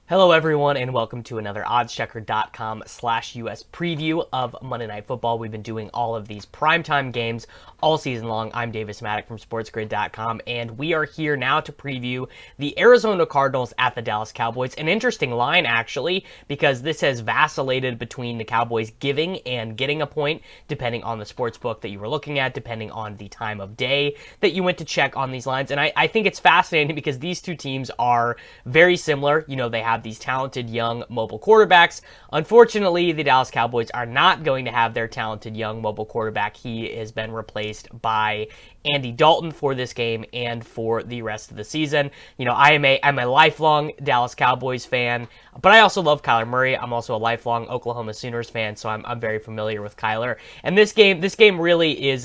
Hello everyone and welcome to another oddschecker.com/US preview of Monday Night Football. We've been doing all of these primetime games all season long. I'm Mattek from SportsGrid.com and we are here now to preview the Arizona Cardinals at the Dallas Cowboys. An interesting line actually, because this has vacillated between the Cowboys giving and getting a point depending on the sports book that you were looking at, depending on the time of day that you went to check on these lines. And I think it's fascinating because these two teams are very similar. You know, they have these talented young mobile quarterbacks. Unfortunately, the Dallas Cowboys are not going to have their talented young mobile quarterback. He has been replaced by Andy Dalton for this game and for the rest of the season. You know, I'm a lifelong Dallas Cowboys fan, but I also love Kyler Murray. I'm also a lifelong Oklahoma Sooners fan, so I'm very familiar with Kyler. And this game really is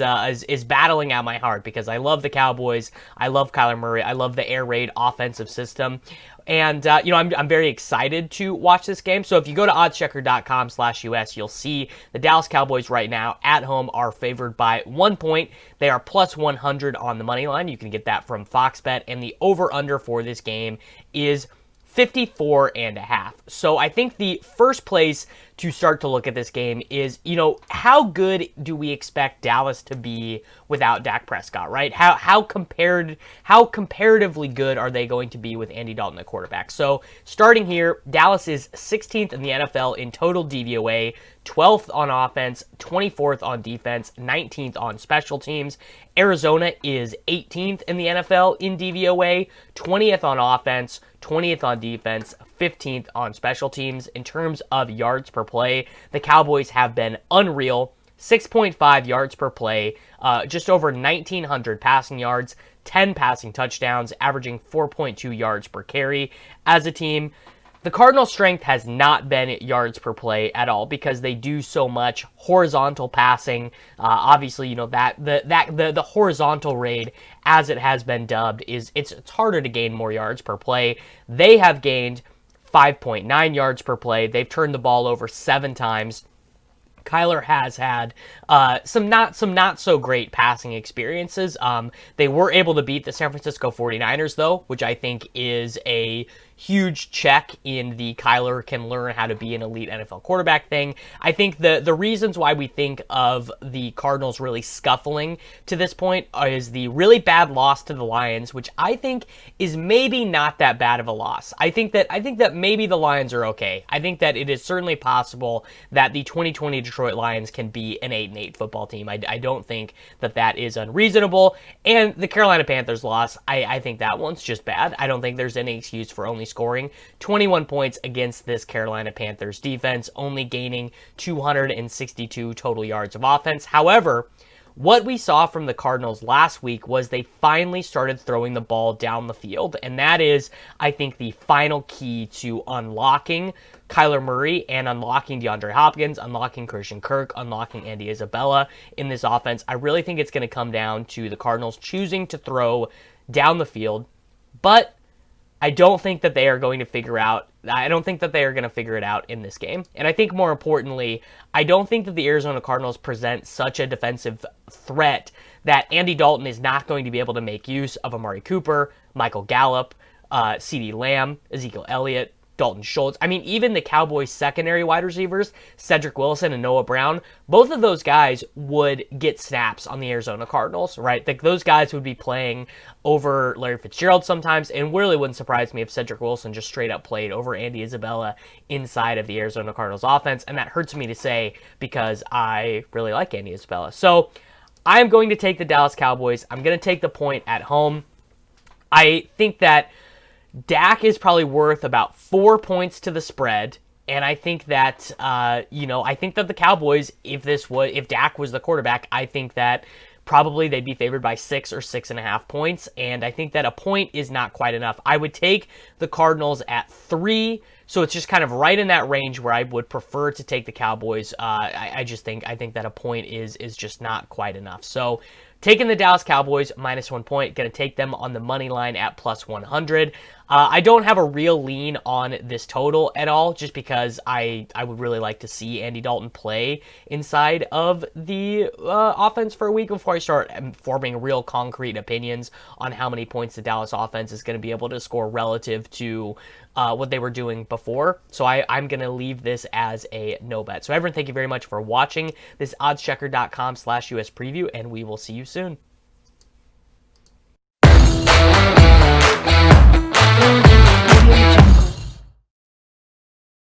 battling at my heart because I love the Cowboys. I love Kyler Murray. I love the air raid offensive system. And, you know, I'm very excited to watch this game. So if you go to oddschecker.com/US, you'll see the Dallas Cowboys right now at home are favored by 1 point. They are plus 100 on the money line. You can get that from Fox Bet. And the over-under for this game is 54.5. So I think the first place to start to look at this game is, you know, how good do we expect Dallas to be without Dak Prescott, right? How comparatively good are they going to be with Andy Dalton at quarterback? So starting here, Dallas is 16th in the NFL in total DVOA, 12th on offense, 24th on defense, 19th on special teams. Arizona is 18th in the NFL in DVOA, 20th on offense, 20th on defense, 15th on special teams. In terms of yards per play, the Cowboys have been unreal. 6.5 yards per play, just over 1,900 passing yards, 10 passing touchdowns, averaging 4.2 yards per carry. As a team, the Cardinals' strength has not been yards per play at all because they do so much horizontal passing. Obviously, you know that the horizontal raid, as it has been dubbed, is it's harder to gain more yards per play. They have gained 5.9 yards per play. They've turned the ball over 7 times. Kyler has had some not so great passing experiences. They were able to beat the San Francisco 49ers, though, which I think is a huge check in the Kyler can learn how to be an elite NFL quarterback thing. I think the reasons why we think of the Cardinals really scuffling to this point is the really bad loss to the Lions, which I think is maybe not that bad of a loss. I think that maybe the Lions are okay. I think that it is certainly possible that the 2020 Detroit Lions can be an 8-8 football team. I don't think that is unreasonable. And the Carolina Panthers loss, I think that one's just bad. I don't think there's any excuse for only scoring 21 points against this Carolina Panthers defense, only gaining 262 total yards of offense. However, what we saw from the Cardinals last week was they finally started throwing the ball down the field, and that is, I think, the final key to unlocking Kyler Murray and unlocking DeAndre Hopkins, unlocking Christian Kirk, unlocking Andy Isabella in this offense. I really think it's going to come down to the Cardinals choosing to throw down the field, but I don't think that they are going to figure it out in this game. And I think more importantly, I don't think that the Arizona Cardinals present such a defensive threat that Andy Dalton is not going to be able to make use of Amari Cooper, Michael Gallup, CeeDee Lamb, Ezekiel Elliott, Dalton Schultz. I mean, even the Cowboys' secondary wide receivers, Cedric Wilson and Noah Brown, both of those guys would get snaps on the Arizona Cardinals, right? Like, those guys would be playing over Larry Fitzgerald sometimes, and really wouldn't surprise me if Cedric Wilson just straight up played over Andy Isabella inside of the Arizona Cardinals offense, and that hurts me to say because I really like Andy Isabella. So I'm going to take the Dallas Cowboys. I'm going to take the point at home. I think that Dak is probably worth about 4 points to the spread, and I think that I think that the Cowboys, if Dak was the quarterback, I think that probably they'd be favored by 6 or 6.5 points, and I think that a point is not quite enough. I would take the Cardinals at 3, so it's just kind of right in that range where I would prefer to take the Cowboys. I think that a point is just not quite enough. So taking the Dallas Cowboys minus 1 point, going to take them on the money line at plus 100. I don't have a real lean on this total at all, just because I would really like to see Andy Dalton play inside of the offense for a week before I start forming real concrete opinions on how many points the Dallas offense is going to be able to score relative to what they were doing before. So I'm going to leave this as a no bet. So everyone, thank you very much for watching this oddschecker.com/US preview, and we will see you soon.